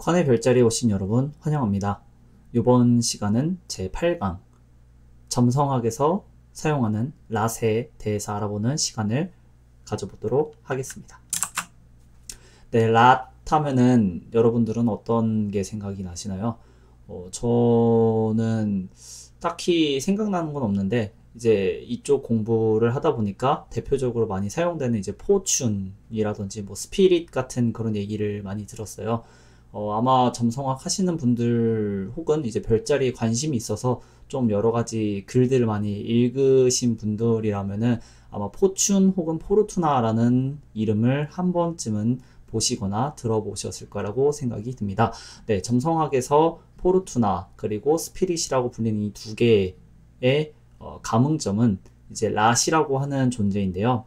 칸의 별자리에 오신 여러분 환영합니다. 이번 시간은 제8강 점성학에서 사용하는 랏에 대해서 알아보는 시간을 가져보도록 하겠습니다. 네, 랏 하면은 여러분들은 어떤 게 생각이 나시나요? 저는 딱히 생각나는 건 없는데 이제 이쪽 공부를 하다 보니까 대표적으로 많이 사용되는 이제 포춘이라든지 뭐 스피릿 같은 그런 얘기를 많이 들었어요. 아마 점성학 하시는 분들 혹은 이제 별자리에 관심이 있어서 좀 여러 가지 글들을 많이 읽으신 분들이라면은 아마 포춘 혹은 포르투나라는 이름을 한 번쯤은 보시거나 들어보셨을 거라고 생각이 듭니다. 네, 점성학에서 포르투나 그리고 스피릿이라고 불리는 이 두 개의 감흥점은 이제 랏이라고 하는 존재인데요.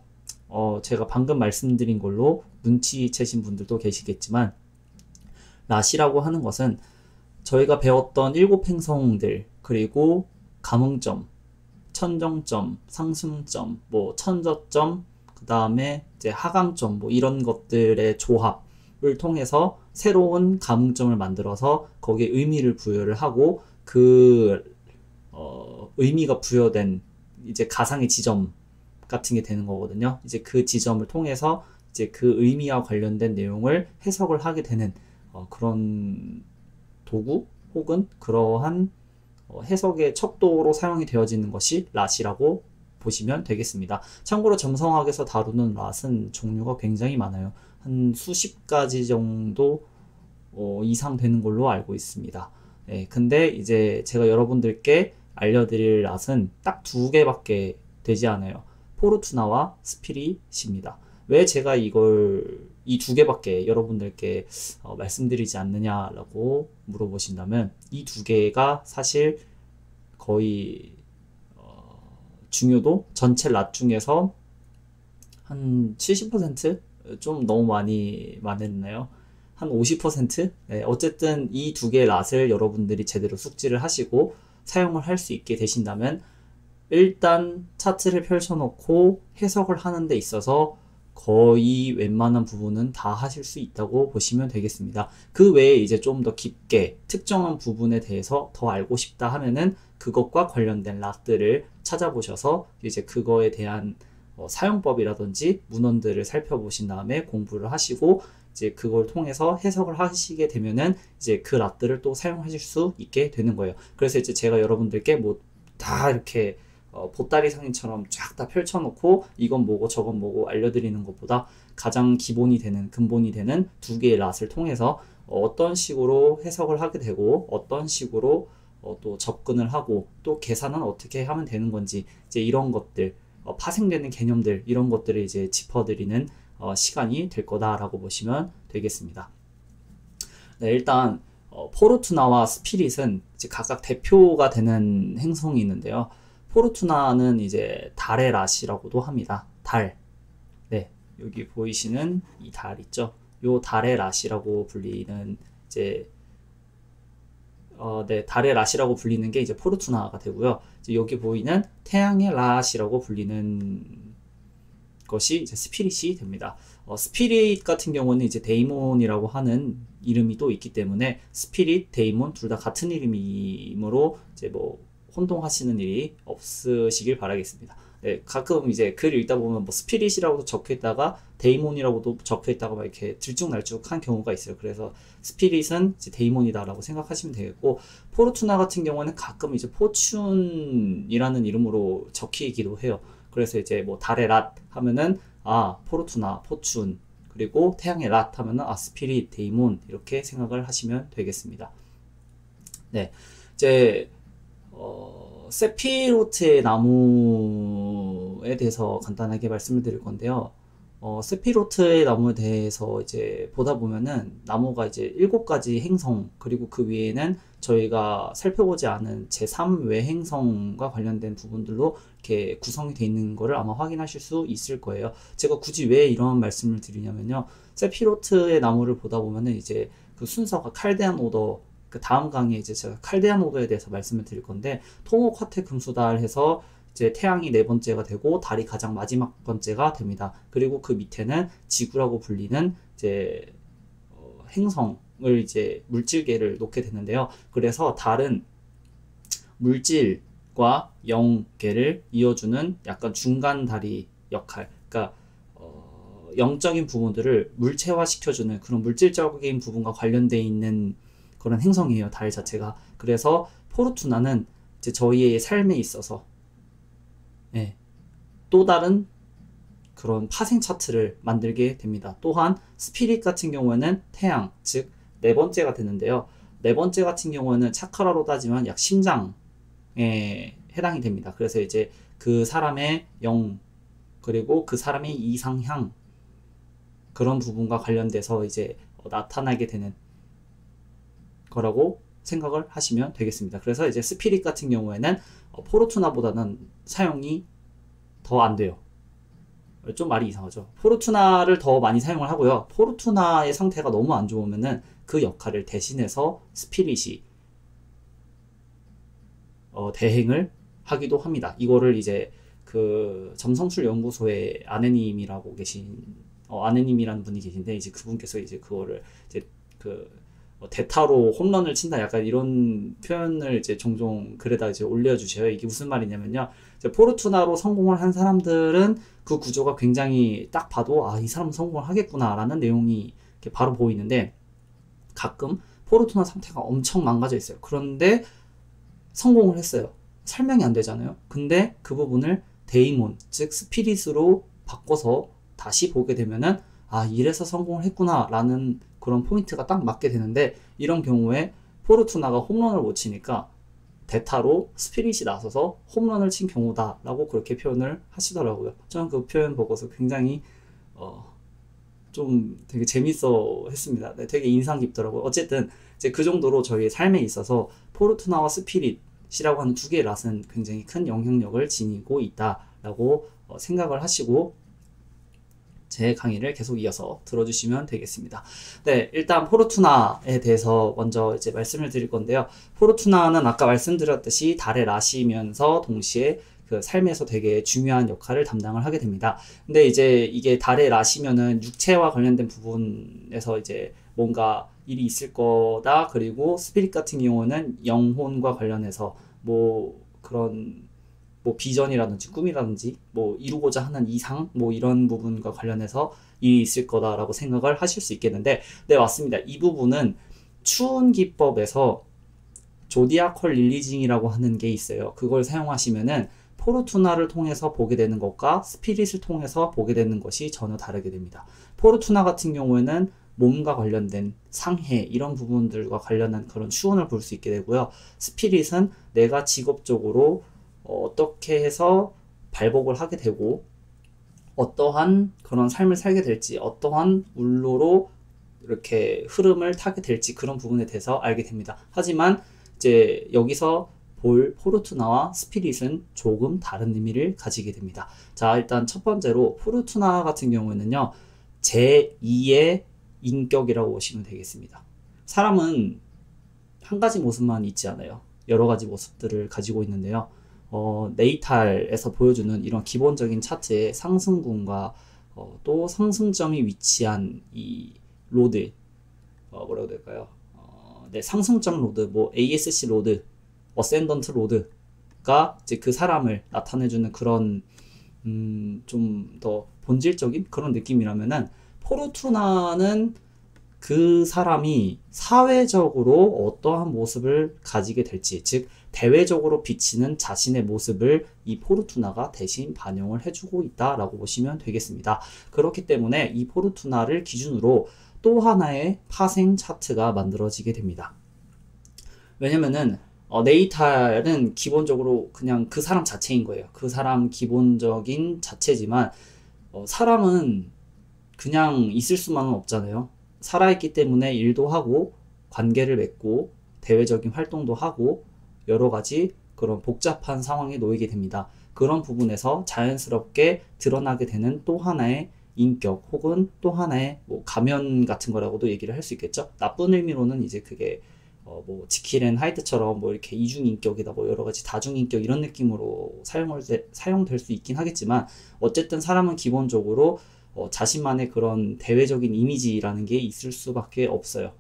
제가 방금 말씀드린 걸로 눈치채신 분들도 계시겠지만 랏이라고 하는 것은 저희가 배웠던 7행성들 그리고 감흥점, 천정점, 상승점, 뭐 천저점, 그 다음에 이제 하강점 뭐 이런 것들의 조합을 통해서 새로운 감흥점을 만들어서 거기에 의미를 부여를 하고 그 의미가 부여된 이제 가상의 지점 같은 게 되는 거거든요. 이제 그 지점을 통해서 이제 그 의미와 관련된 내용을 해석을 하게 되는 그런 도구 혹은 그러한 해석의 척도로 사용이 되어지는 것이 랏이라고 보시면 되겠습니다. 참고로 점성학에서 다루는 랏은 종류가 굉장히 많아요. 한 수십 가지 정도 이상 되는 걸로 알고 있습니다. 네, 근데 이제 제가 여러분들께 알려드릴 랏은 딱 두 개밖에 되지 않아요. 포르투나와 스피릿입니다. 왜 제가 이걸 이 두 개밖에 여러분들께 말씀드리지 않느냐라고 물어보신다면 이 두 개가 사실 거의 중요도 전체 랏 중에서 한 70%? 좀 너무 많이 말했나요? 한 50%? 네, 어쨌든 이 두 개의 랏을 여러분들이 제대로 숙지를 하시고 사용을 할 수 있게 되신다면 일단 차트를 펼쳐놓고 해석을 하는 데 있어서 거의 웬만한 부분은 다 하실 수 있다고 보시면 되겠습니다. 그 외에 이제 좀 더 깊게 특정한 부분에 대해서 더 알고 싶다 하면은 그것과 관련된 랏들을 찾아보셔서 이제 그거에 대한 사용법이라든지 문헌들을 살펴보신 다음에 공부를 하시고 이제 그걸 통해서 해석을 하시게 되면은 이제 그 랏들을 또 사용하실 수 있게 되는 거예요. 그래서 이제 제가 여러분들께 뭐 다 이렇게 보따리 상인처럼 쫙 다 펼쳐놓고 이건 뭐고 저건 뭐고 알려드리는 것보다 가장 기본이 되는 근본이 되는 두 개의 랏을 통해서 어떤 식으로 해석을 하게 되고 어떤 식으로 또 접근을 하고 또 계산은 어떻게 하면 되는 건지 이제 이런 것들 파생되는 개념들 이런 것들을 이제 짚어드리는 시간이 될 거다라고 보시면 되겠습니다. 네, 일단 포르투나와 스피릿은 이제 각각 대표가 되는 행성이 있는데요. 포르투나는 이제 달의 랏이라고도 합니다. 달. 네, 여기 보이시는 이 달 있죠? 요 달의 랏이라고 불리는 이제 네, 달의 랏이라고 불리는 게 이제 포르투나가 되고요. 이제 여기 보이는 태양의 랏이라고 불리는 것이 이제 스피릿이 됩니다. 스피릿 같은 경우는 이제 데이몬이라고 하는 이름이 또 있기 때문에 스피릿, 데이몬 둘 다 같은 이름이므로 이제 뭐 혼동하시는 일이 없으시길 바라겠습니다. 네, 가끔 이제 글 읽다 보면 뭐 스피릿이라고도 적혀 있다가 데이몬이라고도 적혀 있다가 막 이렇게 들쭉날쭉한 경우가 있어요. 그래서 스피릿은 이제 데이몬이다라고 생각하시면 되겠고 포르투나 같은 경우는 가끔 이제 포춘이라는 이름으로 적히기도 해요. 그래서 이제 뭐 달의 랏 하면은 포르투나, 포춘 그리고 태양의 랏 하면은 스피릿, 데이몬 이렇게 생각을 하시면 되겠습니다. 네, 이제 세피로트의 나무에 대해서 간단하게 말씀을 드릴 건데요. 세피로트의 나무에 대해서 이제 보다 보면은 나무가 이제 7가지 행성 그리고 그 위에는 저희가 살펴보지 않은 제3 외행성과 관련된 부분들로 이렇게 구성이 되어 있는 거를 아마 확인하실 수 있을 거예요. 제가 굳이 왜 이런 말씀을 드리냐면요. 세피로트의 나무를 보다 보면은 이제 그 순서가 칼데안 오더 그 다음 강의에 이제 제가 칼데안 오더에 대해서 말씀을 드릴 건데 토목화태 금수달 해서 이제 태양이 네 번째가 되고 달이 가장 마지막 번째가 됩니다. 그리고 그 밑에는 지구라고 불리는 이제 행성 이제 물질계를 놓게 되는데요. 그래서 다른 물질과 영계를 이어주는 약간 중간 다리 역할, 그러니까 영적인 부분들을 물체화 시켜주는 그런 물질적인 부분과 관련되어 있는 그런 행성이에요, 달 자체가. 그래서 포르투나는 이제 저희의 삶에 있어서 예, 또 다른 그런 파생 차트를 만들게 됩니다. 또한 스피릿 같은 경우에는 태양, 즉 네 번째가 되는데요. 네 번째 같은 경우에는 차크라로 따지면 약 심장에 해당이 됩니다. 그래서 이제 그 사람의 영, 그리고 그 사람의 이상향, 그런 부분과 관련돼서 이제 나타나게 되는 거라고 생각을 하시면 되겠습니다. 그래서 이제 스피릿 같은 경우에는 포르투나보다는 사용이 더 안 돼요. 좀 말이 이상하죠. 포르투나를 더 많이 사용을 하고요. 포르투나의 상태가 너무 안 좋으면은 그 역할을 대신해서 스피릿이 대행을 하기도 합니다. 이거를 이제 그 점성술 연구소의 아내님이라고 계신 아내님이라는 분이 계신데, 이제 그분께서 이제 그거를 이제 그 대타로 홈런을 친다, 약간 이런 표현을 이제 종종 글에다 이제 올려주셔요. 이게 무슨 말이냐면요, 이제 포르투나로 성공을 한 사람들은 그 구조가 굉장히 딱 봐도 이 사람은 성공을 하겠구나 라는 내용이 이렇게 바로 보이는데, 가끔 포르투나 상태가 엄청 망가져 있어요. 그런데 성공을 했어요. 설명이 안 되잖아요. 근데 그 부분을 데이몬, 즉 스피릿으로 바꿔서 다시 보게 되면은 이래서 성공을 했구나 라는 그런 포인트가 딱 맞게 되는데, 이런 경우에 포르투나가 홈런을 못 치니까 대타로 스피릿이 나서서 홈런을 친 경우다 라고 그렇게 표현을 하시더라고요. 저는 그 표현 보고서 굉장히 좀 되게 재밌어 했습니다. 네, 되게 인상 깊더라고요. 어쨌든 이제 그 정도로 저희의 삶에 있어서 포르투나와 스피릿이라고 하는 두 개의 랏은 굉장히 큰 영향력을 지니고 있다라고 생각을 하시고 제 강의를 계속 이어서 들어주시면 되겠습니다. 네, 일단 포르투나에 대해서 먼저 이제 말씀을 드릴 건데요. 포르투나는 아까 말씀드렸듯이 달의 랏이면서 동시에 그 삶에서 되게 중요한 역할을 담당을 하게 됩니다. 근데 이제 이게 달의 랏이면은 육체와 관련된 부분에서 이제 뭔가 일이 있을 거다. 그리고 스피릿 같은 경우는 영혼과 관련해서 뭐 그런 뭐 비전이라든지 꿈이라든지 뭐 이루고자 하는 이상 뭐 이런 부분과 관련해서 일이 있을 거다라고 생각을 하실 수 있겠는데, 네, 맞습니다. 이 부분은 추운 기법에서 조디아컬 릴리징이라고 하는 게 있어요. 그걸 사용하시면은 포르투나를 통해서 보게 되는 것과 스피릿을 통해서 보게 되는 것이 전혀 다르게 됩니다. 포르투나 같은 경우에는 몸과 관련된 상해 이런 부분들과 관련한 그런 추원을 볼 수 있게 되고요. 스피릿은 내가 직업적으로 어떻게 해서 발복을 하게 되고 어떠한 그런 삶을 살게 될지, 어떠한 울로로 이렇게 흐름을 타게 될지, 그런 부분에 대해서 알게 됩니다. 하지만 이제 여기서 볼 포르투나와 스피릿은 조금 다른 의미를 가지게 됩니다. 자, 일단 첫 번째로 포르투나 같은 경우에는요, 제2의 인격이라고 보시면 되겠습니다. 사람은 한 가지 모습만 있지 않아요. 여러 가지 모습들을 가지고 있는데요. 네이탈에서 보여주는 이런 기본적인 차트의 상승군과 또 상승점이 위치한 이 로드, 뭐라고 될까요? 네, 상승점 로드, 뭐 ASC 로드, 어센던트 로드가 이제 그 사람을 나타내주는 그런 좀 더 본질적인 그런 느낌이라면은, 포르투나는 그 사람이 사회적으로 어떠한 모습을 가지게 될지, 즉 대외적으로 비치는 자신의 모습을 이 포르투나가 대신 반영을 해주고 있다라고 보시면 되겠습니다. 그렇기 때문에 이 포르투나를 기준으로 또 하나의 파생 차트가 만들어지게 됩니다. 왜냐면은 네이탈은 기본적으로 그냥 그 사람 자체인 거예요. 그 사람 기본적인 자체지만 사람은 그냥 있을 수만은 없잖아요. 살아있기 때문에 일도 하고 관계를 맺고 대외적인 활동도 하고 여러 가지 그런 복잡한 상황에 놓이게 됩니다. 그런 부분에서 자연스럽게 드러나게 되는 또 하나의 인격 혹은 또 하나의 뭐 가면 같은 거라고도 얘기를 할 수 있겠죠. 나쁜 의미로는 이제 그게 뭐 지킬 앤 하이드처럼 뭐 이렇게 이중인격이다, 뭐 여러 가지 다중인격 이런 느낌으로 사용될 수 있긴 하겠지만, 어쨌든 사람은 기본적으로 자신만의 그런 대외적인 이미지라는 게 있을 수밖에 없어요.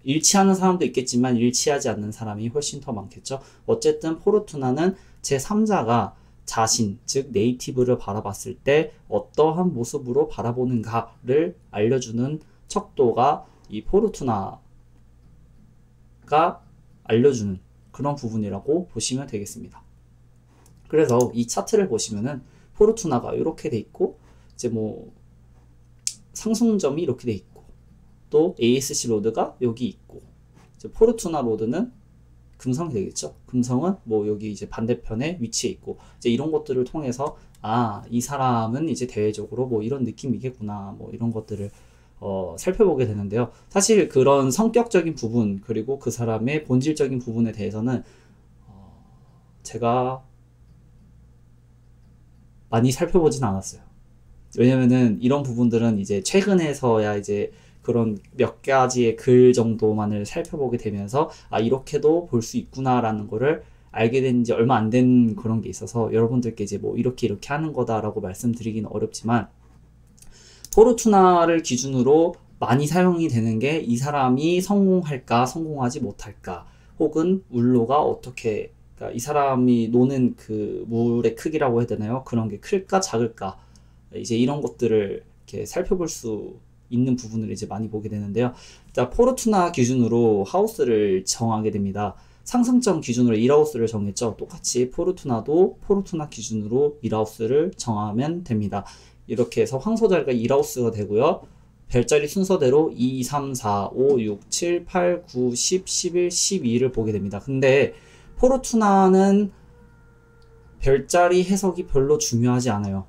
일치하는 사람도 있겠지만 일치하지 않는 사람이 훨씬 더 많겠죠. 어쨌든 포르투나는 제3자가 자신, 즉 네이티브를 바라봤을 때 어떠한 모습으로 바라보는가를 알려주는 척도가 이 포르투나가 알려주는 그런 부분이라고 보시면 되겠습니다. 그래서 이 차트를 보시면은 포르투나가 이렇게 돼 있고 이제 뭐 상승점이 이렇게 돼 있고 또 ASC 로드가 여기 있고 이제 포르투나 로드는 금성이 되겠죠. 금성은 뭐 여기 이제 반대편에 위치해 있고 이제 이런 것들을 통해서 이 사람은 이제 대외적으로 뭐 이런 느낌이겠구나 뭐 이런 것들을 살펴보게 되는데요. 사실 그런 성격적인 부분 그리고 그 사람의 본질적인 부분에 대해서는 제가 많이 살펴보진 않았어요. 왜냐면은 이런 부분들은 이제 최근에서야 이제 그런 몇 가지의 글 정도만을 살펴보게 되면서 이렇게도 볼 수 있구나라는 거를 알게 된 지 얼마 안 된 그런 게 있어서 여러분들께 이제 뭐 이렇게 하는 거다라고 말씀드리기는 어렵지만 포르투나를 기준으로 많이 사용이 되는 게 이 사람이 성공할까 성공하지 못할까 혹은 울로가 어떻게 그러니까 이 사람이 노는 그 물의 크기라고 해야 되나요? 그런 게 클까 작을까 이제 이런 것들을 이렇게 살펴볼 수 있는 부분을 이제 많이 보게 되는데요. 자, 포르투나 기준으로 하우스를 정하게 됩니다. 상승점 기준으로 1하우스를 정했죠. 똑같이 포르투나도 포르투나 기준으로 1하우스를 정하면 됩니다. 이렇게 해서 황소자리가 1하우스가 되고요. 별자리 순서대로 2, 3, 4, 5, 6, 7, 8, 9, 10, 11, 12를 보게 됩니다. 근데 포르투나는 별자리 해석이 별로 중요하지 않아요.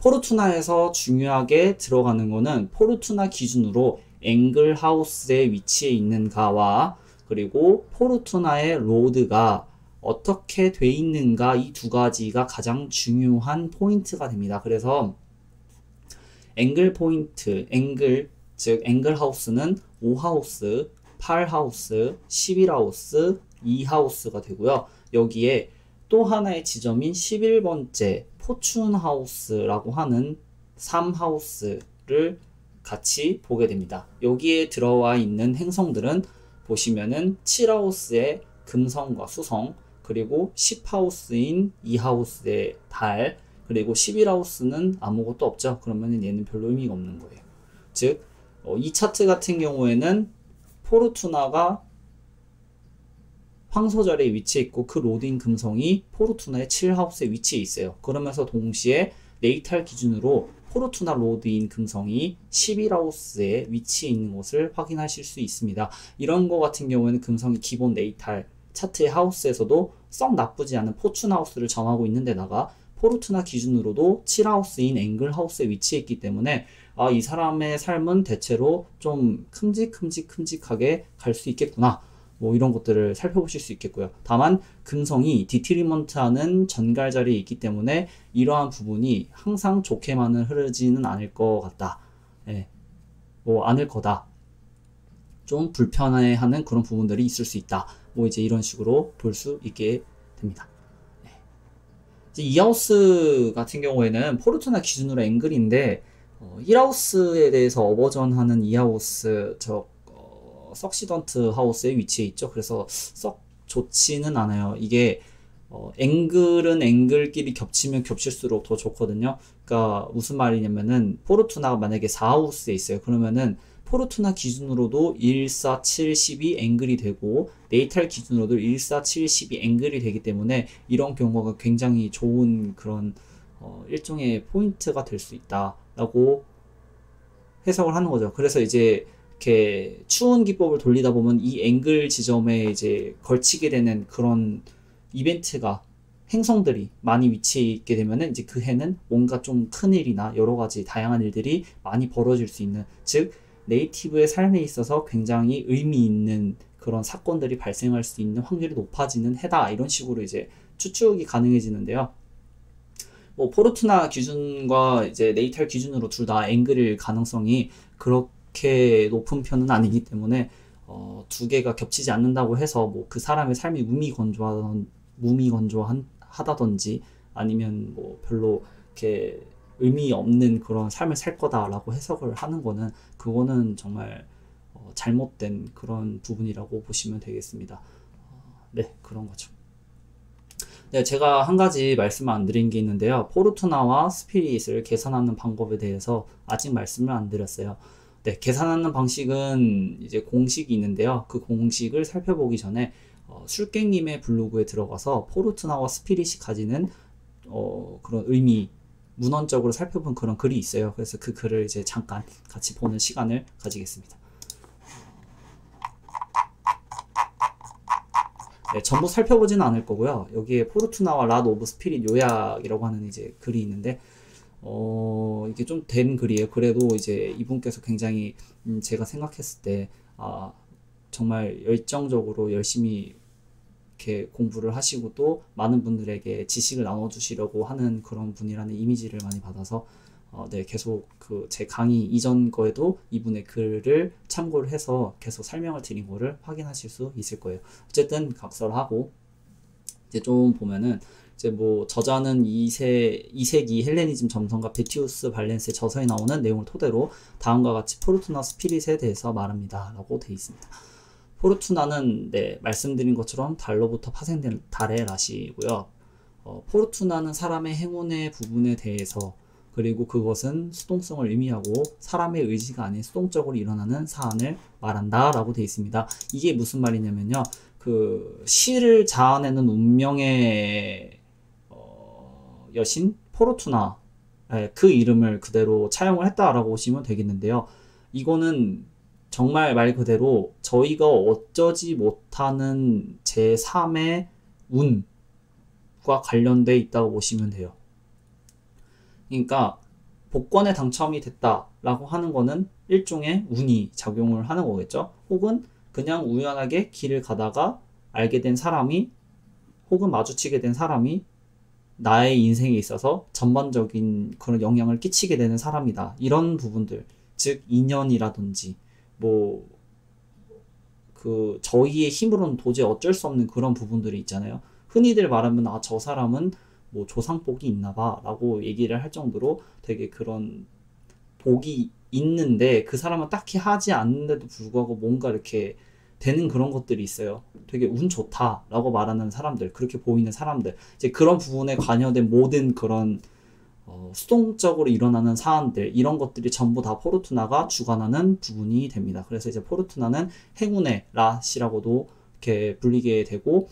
포르투나에서 중요하게 들어가는 거는 포르투나 기준으로 앵글 하우스에 위치해 있는가와 그리고 포르투나의 로드가 어떻게 돼 있는가 이 두 가지가 가장 중요한 포인트가 됩니다. 그래서 앵글 포인트, 즉 앵글 하우스는 5하우스, 8하우스, 11하우스, 2하우스가 되고요. 여기에 또 하나의 지점인 11번째 포춘 하우스라고 하는 3하우스를 같이 보게 됩니다. 여기에 들어와 있는 행성들은 보시면은 7하우스의 금성과 수성, 그리고 10하우스인 2하우스의 달, 그리고 11하우스는 아무것도 없죠. 그러면 얘는 별로 의미가 없는 거예요. 즉, 이 차트 같은 경우에는 포르투나가 황소자리에 위치해 있고 그 로딩 금성이 포르투나의 7하우스에 위치해 있어요. 그러면서 동시에 네이탈 기준으로 포르투나 로드인 금성이 11하우스에 위치해 있는 것을 확인하실 수 있습니다. 이런 거 같은 경우에는 금성이 기본 네이탈 차트의 하우스에서도 썩 나쁘지 않은 포춘 하우스를 점하고 있는 데다가 포르투나 기준으로도 7하우스인 앵글 하우스에 위치해 있기 때문에 이 사람의 삶은 대체로 좀 큼직하게 갈 수 있겠구나. 뭐 이런 것들을 살펴보실 수 있겠고요. 다만 금성이 디트리먼트하는 전갈 자리에 있기 때문에 이러한 부분이 항상 좋게만은 흐르지는 않을 것 같다. 뭐 않을 거다. 좀 불편해하는 그런 부분들이 있을 수 있다. 뭐 이제 이런 식으로 볼 수 있게 됩니다. 이제 2하우스 같은 경우에는 포르투나 기준으로 앵글인데 1하우스에 대해서 어버전하는 2하우스 석시던트 하우스에 위치해 있죠. 그래서 썩 좋지는 않아요. 이게 앵글은 앵글끼리 겹치면 겹칠수록 더 좋거든요. 그러니까 무슨 말이냐면은 포르투나가 만약에 4하우스에 있어요. 그러면은 포르투나 기준으로도 1, 4, 7, 12 앵글이 되고 네이탈 기준으로도 1, 4, 7, 12 앵글이 되기 때문에 이런 경우가 굉장히 좋은 그런 일종의 포인트가 될 수 있다라고 해석을 하는 거죠. 그래서 이제 이렇게 추운 기법을 돌리다 보면 이 앵글 지점에 이제 걸치게 되는 그런 이벤트가 행성들이 많이 위치해 있게 되면은 이제 그 해는 뭔가 좀 큰 일이나 여러 가지 다양한 일들이 많이 벌어질 수 있는, 즉 네이티브의 삶에 있어서 굉장히 의미 있는 그런 사건들이 발생할 수 있는 확률이 높아지는 해다, 이런 식으로 이제 추측이 가능해지는데요. 뭐 포르투나 기준과 이제 네이탈 기준으로 둘 다 앵글일 가능성이 그렇게 높은 편은 아니기 때문에 두 개가 겹치지 않는다고 해서 뭐 그 사람의 삶이 무미건조하다든지 아니면 뭐 별로 이렇게 의미 없는 그런 삶을 살 거다라고 해석을 하는 거는, 그거는 정말 잘못된 그런 부분이라고 보시면 되겠습니다. 네, 그런 거죠. 네, 제가 한 가지 말씀 안 드린 게 있는데요. 포르투나와 스피릿을 계산하는 방법에 대해서 아직 말씀을 안 드렸어요. 네, 계산하는 방식은 이제 공식이 있는데요. 그 공식을 살펴보기 전에 술객님의 블로그에 들어가서 포르투나와 스피릿이 가지는 그런 의미, 문헌적으로 살펴본 그런 글이 있어요. 그래서 그 글을 이제 잠깐 같이 보는 시간을 가지겠습니다. 네, 전부 살펴보지는 않을 거고요. 여기에 포르투나와 랏 오브 스피릿 요약이라고 하는 이제 글이 있는데, 이게 좀 된 글이에요. 그래도 이제 이분께서 굉장히, 제가 생각했을 때, 정말 열정적으로 열심히 이렇게 공부를 하시고 또 많은 분들에게 지식을 나눠주시려고 하는 그런 분이라는 이미지를 많이 받아서, 네, 계속 그 제 강의 이전 거에도 이분의 글을 참고를 해서 계속 설명을 드린 거를 확인하실 수 있을 거예요. 어쨌든 각설하고 이제 좀 보면은 이제 뭐 저자는 2세기 헬레니즘 점성가 베티우스 발렌스의 저서에 나오는 내용을 토대로 다음과 같이 포르투나 스피릿에 대해서 말합니다 라고 되어 있습니다. 포르투나는 네, 말씀드린 것처럼 달로부터 파생된 달의 랏이고요. 포르투나는 사람의 행운의 부분에 대해서, 그리고 그것은 수동성을 의미하고 사람의 의지가 아닌 수동적으로 일어나는 사안을 말한다 라고 되어 있습니다. 이게 무슨 말이냐면요, 그 시를 자아내는 운명의 여신 포르투나, 그 이름을 그대로 차용을 했다라고 보시면 되겠는데요. 이거는 정말 말 그대로 저희가 어쩌지 못하는 제3의 운과 관련돼 있다고 보시면 돼요. 그러니까 복권에 당첨이 됐다라고 하는 거는 일종의 운이 작용을 하는 거겠죠. 혹은 그냥 우연하게 길을 가다가 알게 된 사람이, 혹은 마주치게 된 사람이 나의 인생에 있어서 전반적인 그런 영향을 끼치게 되는 사람이다. 이런 부분들, 즉 인연이라든지 뭐 그 저희의 힘으로는 도저히 어쩔 수 없는 그런 부분들이 있잖아요. 흔히들 말하면 저 사람은 뭐 조상복이 있나봐 라고 얘기를 할 정도로 되게 그런 복이 있는데 그 사람은 딱히 하지 않는데도 불구하고 뭔가 이렇게 되는 그런 것들이 있어요. 되게 운 좋다 라고 말하는 사람들, 그렇게 보이는 사람들, 이제 그런 부분에 관여된 모든 그런 수동적으로 일어나는 사안들, 이런 것들이 전부 다 포르투나가 주관하는 부분이 됩니다. 그래서 이제 포르투나는 행운의 랏이라고도 이렇게 불리게 되고,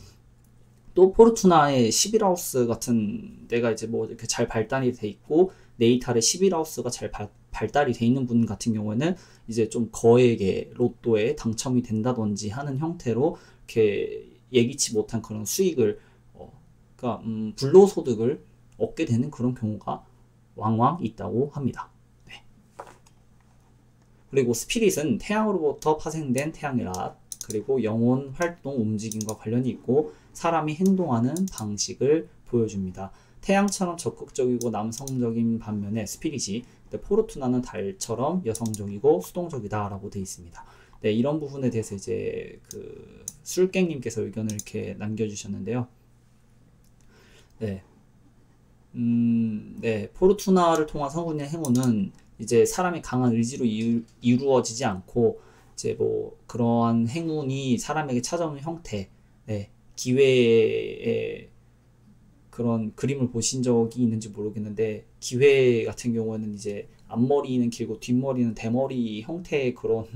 또 포르투나의 11하우스 같은 데가 이제 뭐 이렇게 잘 발달이 돼 있고, 네이탈의 11하우스가 잘 발달이 돼 있는 분 같은 경우에는 이제 좀 거액의 로또에 당첨이 된다든지 하는 형태로 이렇게 예기치 못한 그런 수익을, 그러니까 불로소득을 얻게 되는 그런 경우가 왕왕 있다고 합니다. 네. 그리고 스피릿은 태양으로부터 파생된 태양의 랏, 그리고 영혼, 활동, 움직임과 관련이 있고 사람이 행동하는 방식을 보여줍니다. 태양처럼 적극적이고 남성적인 반면에 스피릿이, 포르투나는 달처럼 여성적이고 수동적이다 라고 되어 있습니다. 네, 이런 부분에 대해서 이제 그 술객님께서 의견을 이렇게 남겨주셨는데요. 네. 네, 포르투나를 통한 성운의 행운은 이제 사람이 강한 의지로 이루어지지 않고, 이제 뭐 그러한 행운이 사람에게 찾아오는 형태, 네, 기회의 그런 그림을 보신 적이 있는지 모르겠는데, 기회 같은 경우에는 이제 앞머리는 길고 뒷머리는 대머리 형태의 그런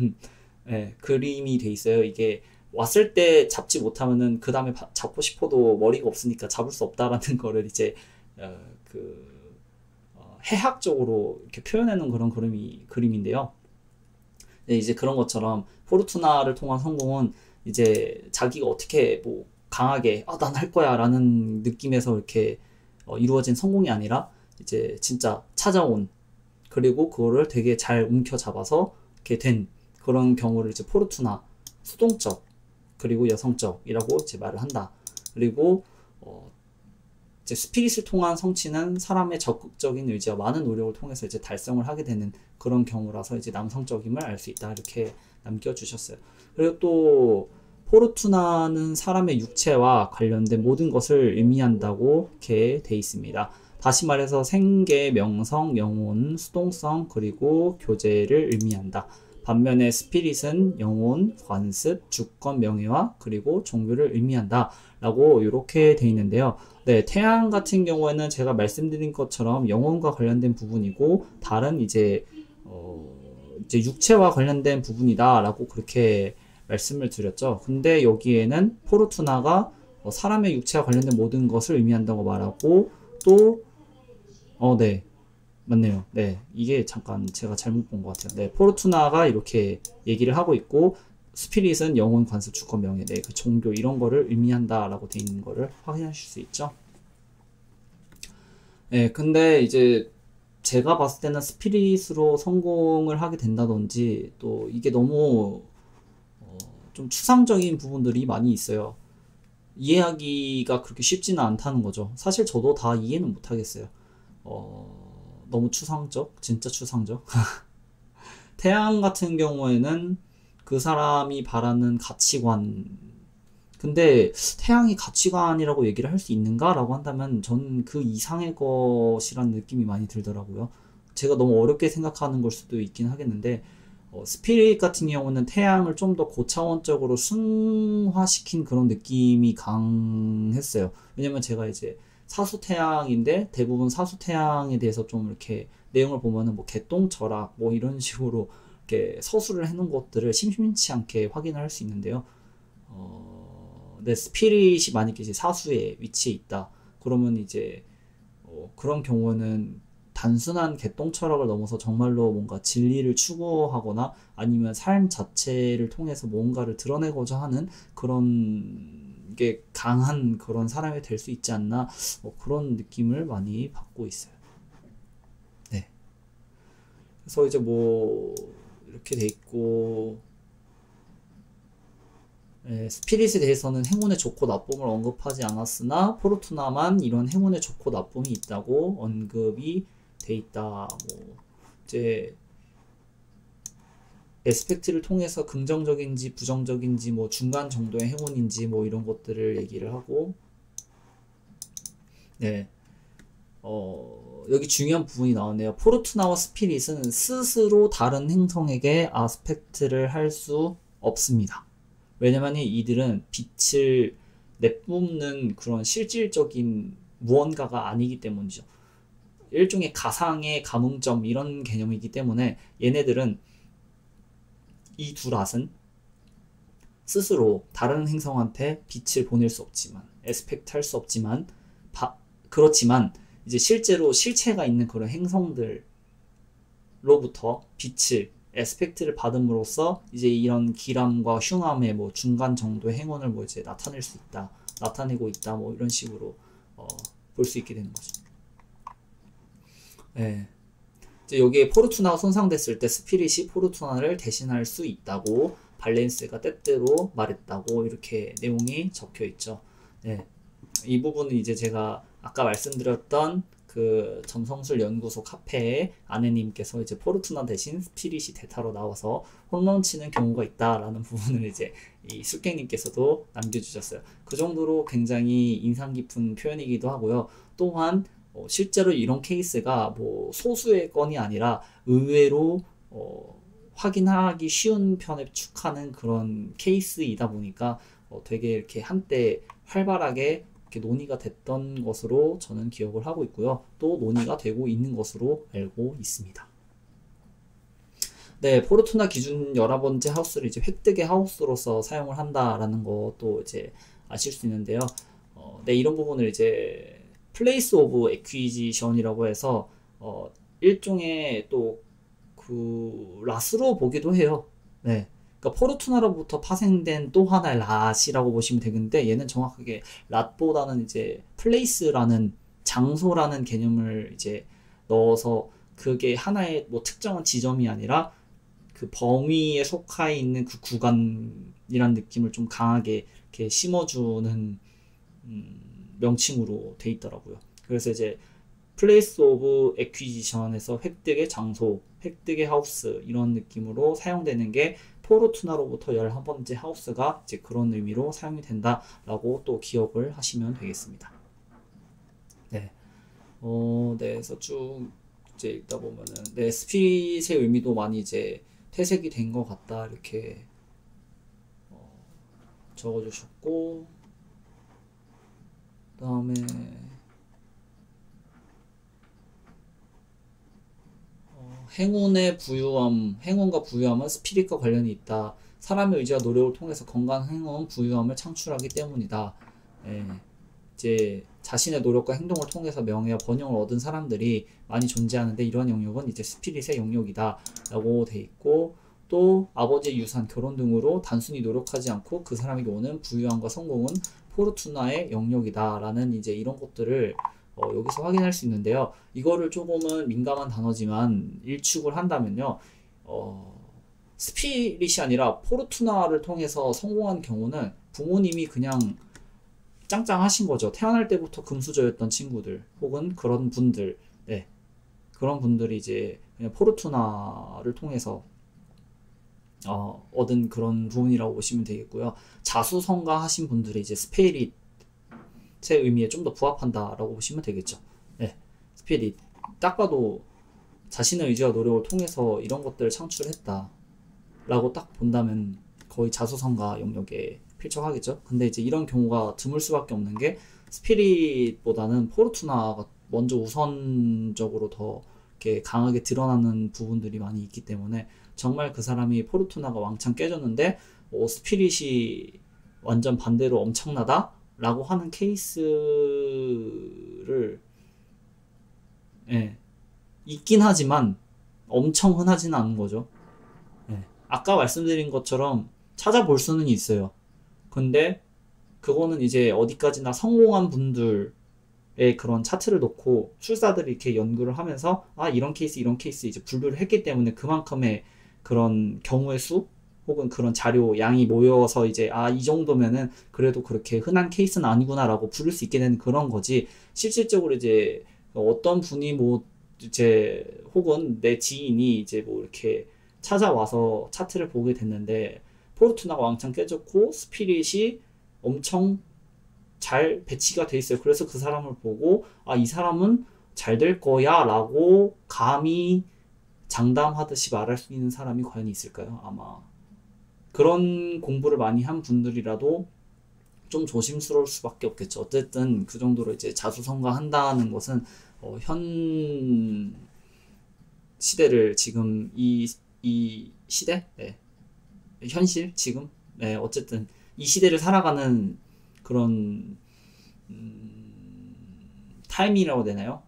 네, 그림이 돼 있어요. 이게 왔을 때 잡지 못하면은 그 다음에 잡고 싶어도 머리가 없으니까 잡을 수 없다라는 거를 이제 해학적으로 이렇게 표현하는 그런 그림인데요. 네, 이제 그런 것처럼 포르투나를 통한 성공은 이제 자기가 어떻게 뭐 강하게 난 할 거야 라는 느낌에서 이렇게 이루어진 성공이 아니라 이제 진짜 찾아온, 그리고 그거를 되게 잘 움켜잡아서 이렇게 된 그런 경우를 이제 포르투나, 수동적 그리고 여성적이라고 이제 말을 한다. 그리고 이제 스피릿을 통한 성취는 사람의 적극적인 의지와 많은 노력을 통해서 이제 달성을 하게 되는 그런 경우라서 이제 남성적임을 알 수 있다 이렇게 남겨주셨어요. 그리고 또 포르투나는 사람의 육체와 관련된 모든 것을 의미한다고 이렇게 돼 있습니다. 다시 말해서 생계, 명성, 영혼, 수동성, 그리고 교제를 의미한다. 반면에 스피릿은 영혼, 관습, 주권, 명예와 그리고 종교를 의미한다 라고 이렇게 돼 있는데요. 네, 태양 같은 경우에는 제가 말씀드린 것처럼 영혼과 관련된 부분이고 다른 이제 육체와 관련된 부분이다 라고 그렇게 말씀을 드렸죠. 근데 여기에는 포르투나가 사람의 육체와 관련된 모든 것을 의미한다고 말하고 또 네, 맞네요. 네, 이게 잠깐 제가 잘못 본 것 같아요. 네, 포르투나가 이렇게 얘기를 하고 있고 스피릿은 영혼, 관습, 주권, 명예, 네, 그 종교 이런 거를 의미한다라고 돼 있는 거를 확인하실 수 있죠. 네, 근데 이제 제가 봤을 때는 스피릿으로 성공을 하게 된다든지 또 이게 너무 좀 추상적인 부분들이 많이 있어요. 이해하기가 그렇게 쉽지는 않다는 거죠. 사실 저도 다 이해는 못 하겠어요. 너무 추상적? 진짜 추상적? 태양 같은 경우에는 그 사람이 바라는 가치관. 근데 태양이 가치관이라고 얘기를 할 수 있는가? 라고 한다면 저는 그 이상의 것이란 느낌이 많이 들더라고요. 제가 너무 어렵게 생각하는 걸 수도 있긴 하겠는데, 스피릿 같은 경우는 태양을 좀 더 고차원적으로 승화시킨 그런 느낌이 강했어요. 왜냐면 제가 이제 사수태양인데 대부분 사수태양에 대해서 좀 이렇게 내용을 보면은 뭐 개똥철학 뭐 이런 식으로 이렇게 서술을 해놓은 것들을 심심치 않게 확인을 할 수 있는데요. 내 스피릿이 만약에 이제 사수의 위치에 있다. 그러면 이제 그런 경우는 단순한 개똥 철학을 넘어서 정말로 뭔가 진리를 추구하거나 아니면 삶 자체를 통해서 뭔가를 드러내고자 하는 그런 게 강한 그런 사람이 될 수 있지 않나 그런 느낌을 많이 받고 있어요. 네. 그래서 이제 뭐 이렇게 돼 있고 스피릿에 대해서는 행운의 좋고 나쁨을 언급하지 않았으나 포르투나만 이런 행운의 좋고 나쁨이 있다고 언급이 돼 있다. 뭐 이제 에스펙트를 통해서 긍정적인지 부정적인지 뭐 중간 정도의 행운인지 뭐 이런 것들을 얘기를 하고 네. 여기 중요한 부분이 나오네요. 포르투나와 스피릿은 스스로 다른 행성에게 아스펙트를 할 수 없습니다. 왜냐면 이들은 빛을 내뿜는 그런 실질적인 무언가가 아니기 때문이죠. 일종의 가상의 감흥점 이런 개념이기 때문에 얘네들은 이 두 랏은 스스로 다른 행성한테 빛을 보낼 수 없지만 에스펙트 할 수 없지만 그렇지만 이제 실제로 실체가 있는 그런 행성들로부터 빛을 에스펙트를 받음으로써 이제 이런 기람과 흉함의 뭐 중간 정도의 행운을 뭐 이제 나타낼 수 있다, 나타내고 있다, 뭐 이런 식으로 볼 수 있게 되는 거죠. 네. 이제 여기에 포르투나가 손상됐을 때 스피릿이 포르투나를 대신할 수 있다고 발렌스가 때때로 말했다고 이렇게 내용이 적혀 있죠. 네. 이 부분은 이제 제가 아까 말씀드렸던 그 점성술 연구소 카페에 아내님께서 이제 포르투나 대신 스피릿이 대타로 나와서 홈런 치는 경우가 있다라는 부분을 이제 이 술객님께서도 남겨주셨어요. 그 정도로 굉장히 인상 깊은 표현이기도 하고요. 또한 실제로 이런 케이스가 뭐 소수의 건이 아니라 의외로 확인하기 쉬운 편에 축하는 그런 케이스이다 보니까 되게 이렇게 한때 활발하게 이렇게 논의가 됐던 것으로 저는 기억을 하고 있고요. 또 논의가 되고 있는 것으로 알고 있습니다. 네, 포르투나 기준 11번째 하우스를 이제 획득의 하우스로서 사용을 한다라는 것도 이제 아실 수 있는데요. 네, 이런 부분을 이제 플레이스 오브 에퀴지션이라고 해서 일종의 또 그 랏으로 보기도 해요. 네. 그러니까 포르투나로부터 파생된 또 하나의 랏이라고 보시면 되는데 얘는 정확하게 랏보다는 이제 플레이스라는 장소라는 개념을 이제 넣어서 그게 하나의 뭐 특정한 지점이 아니라 그 범위에 속해 있는 그 구간이란 느낌을 좀 강하게 이렇게 심어주는 명칭으로 돼 있더라고요. 그래서 이제 플레이스 오브 에퀴지션에서 획득의 장소, 획득의 하우스 이런 느낌으로 사용되는 게 포르투나로부터 11번째 하우스가 이제 그런 의미로 사용이 된다라고 또 기억을 하시면 되겠습니다. 네. 네, 그래서 쭉 이제 읽다 보면은 네, 스피릿의 의미도 많이 이제 퇴색이 된 것 같다 이렇게 적어주셨고, 그 다음에 행운과 부유함은 스피릿과 관련이 있다. 사람의 의지와 노력을 통해서 건강한 행운, 부유함을 창출하기 때문이다. 예, 이제 자신의 노력과 행동을 통해서 명예와 번영을 얻은 사람들이 많이 존재하는데, 이러한 영역은 이제 스피릿의 영역이다 라고 돼 있고, 또 아버지의 유산, 결혼 등으로 단순히 노력하지 않고 그 사람에게 오는 부유함과 성공은 포르투나의 영역이다 라는 이제 이런 것들을 여기서 확인할 수 있는데요. 이거를 조금은 민감한 단어지만 일축을 한다면요, 스피릿이 아니라 포르투나를 통해서 성공한 경우는 부모님이 그냥 짱짱하신 거죠. 태어날 때부터 금수저였던 친구들 혹은 그런 분들, 네, 그런 분들이 이제 그냥 포르투나를 통해서 얻은 그런 부분이라고 보시면 되겠고요. 자수성가 하신 분들이 이제 스피릿의 의미에 좀 더 부합한다라고 보시면 되겠죠. 네, 스피릿 딱 봐도 자신의 의지와 노력을 통해서 이런 것들을 창출했다 라고 딱 본다면 거의 자수성가 영역에 필적하겠죠. 근데 이제 이런 경우가 드물 수밖에 없는 게, 스피릿보다는 포르투나가 먼저 우선적으로 더 이렇게 강하게 드러나는 부분들이 많이 있기 때문에, 정말 그 사람이 포르투나가 왕창 깨졌는데 스피릿이 완전 반대로 엄청나다 라고 하는 케이스를, 예, 있긴 하지만 엄청 흔하지는 않은 거죠. 예, 아까 말씀드린 것처럼 찾아볼 수는 있어요. 근데 그거는 이제 어디까지나 성공한 분들의 그런 차트를 놓고 출사들이 이렇게 연구를 하면서 이런 케이스 이제 분류를 했기 때문에 그만큼의 그런 경우의 수 혹은 그런 자료 양이 모여서 이제 이 정도면은 그래도 그렇게 흔한 케이스는 아니구나 라고 부를 수 있게 되는 그런 거지, 실질적으로 이제 어떤 분이 뭐 이제 혹은 내 지인이 이제 뭐 이렇게 찾아와서 차트를 보게 됐는데 포르투나가 왕창 깨졌고 스피릿이 엄청 잘 배치가 돼 있어요. 그래서 그 사람을 보고 이 사람은 잘 될 거야 라고 감히 장담하듯이 말할 수 있는 사람이 과연 있을까요? 아마 그런 공부를 많이 한 분들이라도 좀 조심스러울 수밖에 없겠죠. 어쨌든 그 정도로 이제 자수성가한다는 것은 현 시대를 지금 이 시대? 네. 현실? 지금? 네, 어쨌든 이 시대를 살아가는 그런 타임이라고 되나요?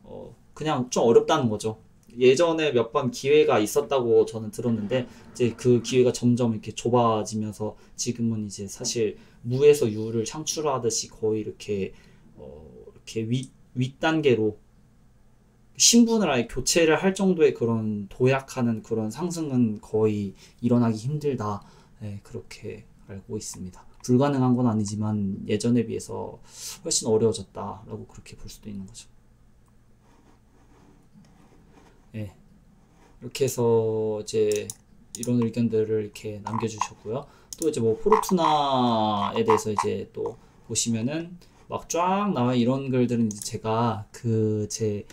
그냥 좀 어렵다는 거죠. 예전에 몇 번 기회가 있었다고 저는 들었는데 이제 그 기회가 점점 이렇게 좁아지면서 지금은 이제 사실 무에서 유를 창출하듯이 거의 이렇게 윗단계로 신분을 아예 교체를 할 정도의 그런 도약하는 그런 상승은 거의 일어나기 힘들다. 네, 그렇게 알고 있습니다. 불가능한 건 아니지만 예전에 비해서 훨씬 어려워졌다라고 그렇게 볼 수도 있는 거죠. 네, 이렇게 해서 이제 이런 의견들을 이렇게 남겨주셨고요. 또 이제 뭐 포르투나에 대해서 이제 또 보시면은 막 쫙 나와 이런 글들은 이제 제가 제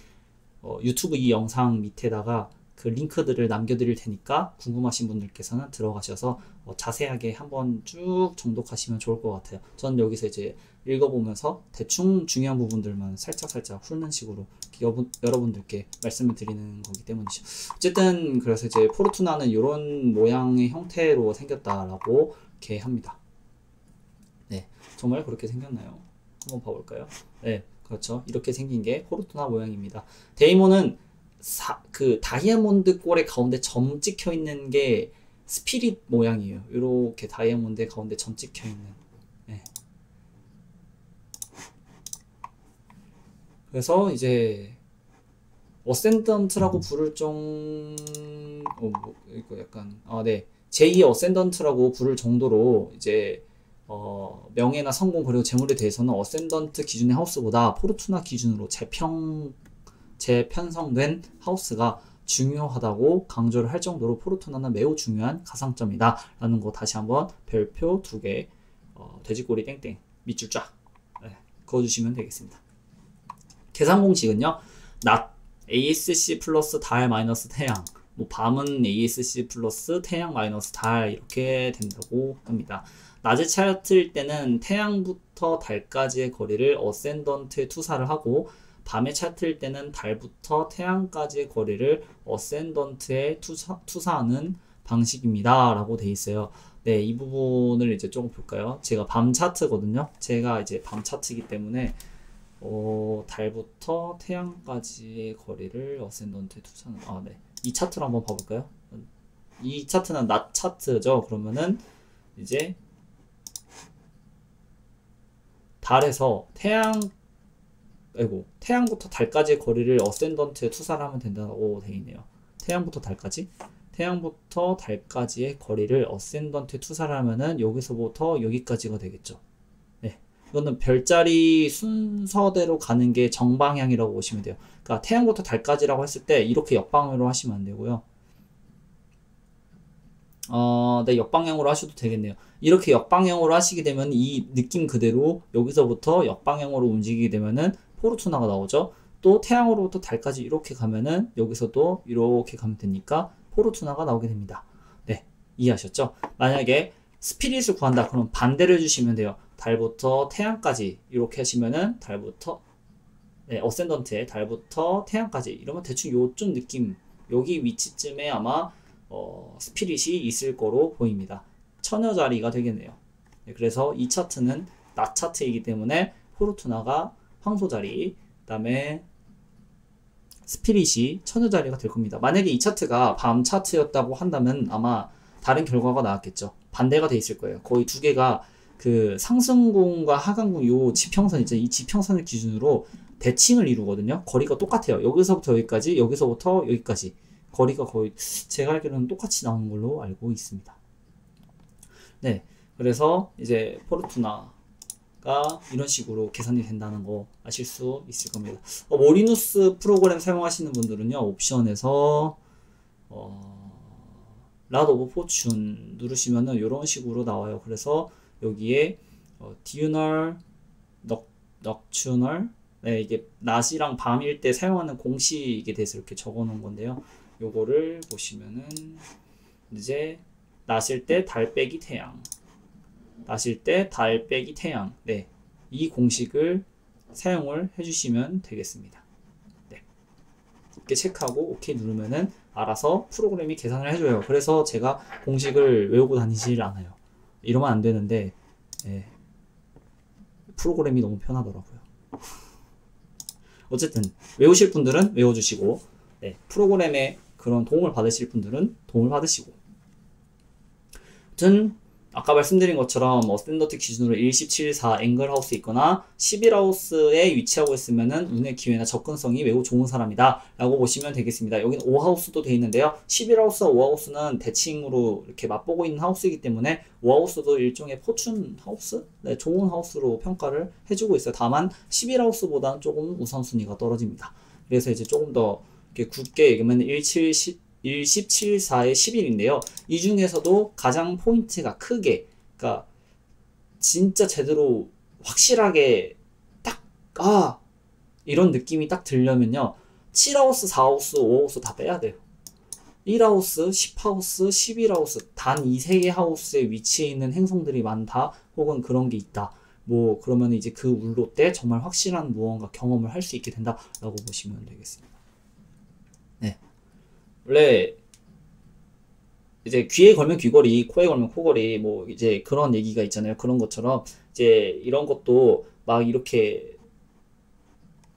유튜브 이 영상 밑에다가 그 링크들을 남겨드릴 테니까 궁금하신 분들께서는 들어가셔서 자세하게 한번 쭉 정독하시면 좋을 것 같아요. 저는 여기서 이제 읽어보면서 대충 중요한 부분들만 살짝 훑는 식으로 여러분들께 말씀을 드리는 거기 때문이죠. 어쨌든 그래서 이제 포르투나는 이런 모양의 형태로 생겼다라고 이렇게 합니다. 네, 정말 그렇게 생겼나요? 한번 봐볼까요? 네, 그렇죠. 이렇게 생긴 게 포르투나 모양입니다. 데이몬은 그 다이아몬드 꼴의 가운데 점 찍혀 있는 게 스피릿 모양이에요. 이렇게 다이아몬드 가운데 점 찍혀 있는. 네. 그래서 이제 어센던트라고 부를 이거 약간 네, 제2의 어센던트라고 부를 정도로 이제 명예나 성공 그리고 재물에 대해서는 어센던트 기준의 하우스보다 포르투나 기준으로 재편성된 하우스가 중요하다고 강조를 할 정도로 포르투나는 매우 중요한 가상점이다 라는 거 다시 한번 별표 2개 돼지꼬리 땡땡 밑줄 쫙 그어주시면 되겠습니다. 계산 공식은요, ASC 플러스 달 마이너스 태양 뭐 밤은 ASC 플러스 태양 마이너스 달 이렇게 된다고 합니다. 낮에 차트일 때는 태양부터 달까지의 거리를 어센던트에 투사를 하고 밤에 차트일 때는 달부터 태양까지의 거리를 어센던트에 투사하는 방식입니다 라고 돼 있어요. 네, 이 부분을 이제 조금 볼까요? 제가 밤 차트거든요. 제가 이제 밤 차트이기 때문에 달부터 태양까지의 거리를 어센던트에 투사하는 네. 이 차트를 한번 봐볼까요? 이 차트는 낮 차트죠. 그러면은 이제 달에서 태양부터 달까지의 거리를 어센던트에 투사를 하면 된다고 되어 있네요. 태양부터 달까지의 거리를 어센던트에 투사를 하면은 여기서부터 여기까지가 되겠죠. 네. 이거는 별자리 순서대로 가는 게 정방향이라고 보시면 돼요. 그러니까 태양부터 달까지라고 했을 때 이렇게 역방향으로 하시면 안 되고요. 네, 역방향으로 하셔도 되겠네요. 이렇게 역방향으로 하시게 되면 이 느낌 그대로 여기서부터 역방향으로 움직이게 되면은 포르투나가 나오죠. 또 태양으로부터 달까지 이렇게 가면은 여기서도 이렇게 가면 되니까 포르투나가 나오게 됩니다. 네, 이해하셨죠? 만약에 스피릿을 구한다 그럼 반대로 해주시면 돼요. 달부터 태양까지 이렇게 하시면은 달부터 어센던트에 달부터 태양까지 이러면 대충 요쯤 느낌 여기 위치쯤에 아마 스피릿이 있을 거로 보입니다. 처녀 자리가 되겠네요. 네, 그래서 이 차트는 낮 차트이기 때문에 포르투나가 황소 자리, 그 다음에 스피릿이 처녀 자리가 될 겁니다. 만약에 이 차트가 밤 차트였다고 한다면 아마 다른 결과가 나왔겠죠. 반대가 돼 있을 거예요. 거의 두 개가 그 상승궁과 하강궁 요 지평선 있죠. 이 지평선을 기준으로 대칭을 이루거든요. 거리가 똑같아요. 여기서부터 여기까지, 여기서부터 여기까지. 거리가 거의 제가 알기로는 똑같이 나오는 걸로 알고 있습니다. 네, 그래서 이제 포르투나가 이런 식으로 계산이 된다는 거 아실 수 있을 겁니다. 모리누스 프로그램 사용하시는 분들은요, 옵션에서 랏 오브 포춘 누르시면은 이런 식으로 나와요. 그래서 여기에 디유널, 넉추널, 네, 이게 낮이랑 밤일 때 사용하는 공식에 대해서 이렇게 적어 놓은 건데요. 요거를 보시면은 이제 낮일 때 달 빼기 태양, 낮일 때 달 빼기 태양, 네, 이 공식을 사용을 해주시면 되겠습니다. 네, 이렇게 체크하고 OK 누르면은 알아서 프로그램이 계산을 해줘요. 그래서 제가 공식을 외우고 다니질 않아요. 이러면 안 되는데 네, 프로그램이 너무 편하더라고요. 어쨌든 외우실 분들은 외워주시고, 네, 프로그램에 그런 도움을 받으실 분들은 도움을 받으시고, 아무튼 아까 말씀드린 것처럼 어센던트 기준으로 1.17.4 앵글하우스 있거나 11하우스에 위치하고 있으면은 운의 기회나 접근성이 매우 좋은 사람이다 라고 보시면 되겠습니다. 여기는 5하우스도 되어 있는데요. 11하우스와 5하우스는 대칭으로 이렇게 맛보고 있는 하우스이기 때문에 5하우스도 일종의 포춘 하우스? 네, 좋은 하우스로 평가를 해주고 있어요. 다만 11하우스보다는 조금 우선순위가 떨어집니다. 그래서 이제 조금 더 이렇게 굵게 얘기하면 1.17.4의 11인데요. 이 중에서도 가장 포인트가 크게, 그러니까 진짜 제대로 확실하게 딱 이런 느낌이 딱 들려면요, 7하우스, 4하우스, 5하우스 다 빼야 돼요. 1하우스, 10하우스, 11하우스 단 이 세 개 하우스에 위치해 있는 행성들이 많다, 혹은 그런 게 있다, 뭐 그러면 이제 그 울로 때 정말 확실한 무언가 경험을 할 수 있게 된다 라고 보시면 되겠습니다. 네, 원래 이제 귀에 걸면 귀걸이, 코에 걸면 코걸이, 뭐 이제 그런 얘기가 있잖아요. 그런 것처럼 이제 이런 것도 막 이렇게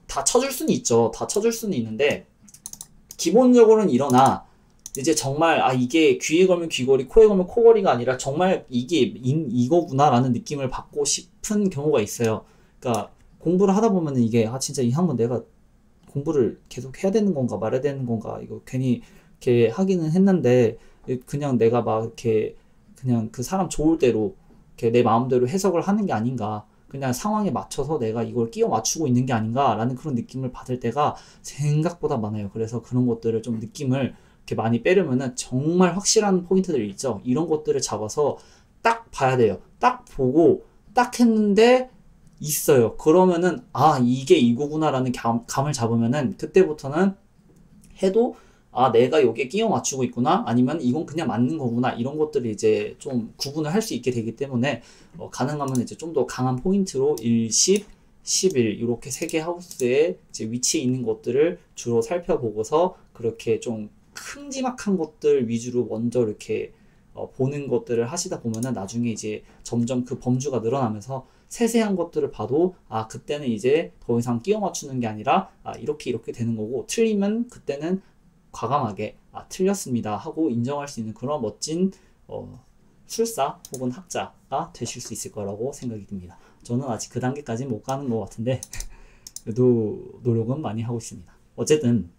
다 쳐줄 수는 있죠. 다 쳐줄 수는 있는데 기본적으로는 이러나 이제 정말 이게 귀에 걸면 귀걸이, 코에 걸면 코걸이가 아니라 정말 이게 이거구나 라는 느낌을 받고 싶은 경우가 있어요. 그러니까 공부를 하다 보면은 이게 진짜 이 한번 내가 공부를 계속 해야 되는 건가 말아야 되는 건가, 이거 괜히 이렇게 하기는 했는데 그냥 내가 막 이렇게 그냥 그 사람 좋을 대로 이렇게 내 마음대로 해석을 하는 게 아닌가, 그냥 상황에 맞춰서 내가 이걸 끼워 맞추고 있는 게 아닌가 라는 그런 느낌을 받을 때가 생각보다 많아요. 그래서 그런 것들을 좀 느낌을 이렇게 많이 빼려면은 정말 확실한 포인트들 있죠. 이런 것들을 잡아서 딱 봐야 돼요. 딱 보고 딱 했는데 있어요. 그러면은 이게 이거구나 라는 감을 잡으면은 그때부터는 해도 아, 내가 여기에 끼워 맞추고 있구나, 아니면 이건 그냥 맞는 거구나, 이런 것들을 이제 좀 구분을 할 수 있게 되기 때문에 가능하면 이제 좀 더 강한 포인트로 1, 10, 11 이렇게 세 개 하우스에 이제 위치해 있는 것들을 주로 살펴보고서 그렇게 좀 큼지막한 것들 위주로 먼저 이렇게 보는 것들을 하시다 보면은 나중에 이제 점점 그 범주가 늘어나면서 세세한 것들을 봐도 아, 그때는 이제 더 이상 끼워 맞추는 게 아니라 아, 이렇게 되는 거고, 틀리면 그때는 과감하게 아, 틀렸습니다 하고 인정할 수 있는 그런 멋진 술사 혹은 학자가 되실 수 있을 거라고 생각이 듭니다. 저는 아직 그 단계까지는 못 가는 것 같은데 그래도 노력은 많이 하고 있습니다. 어쨌든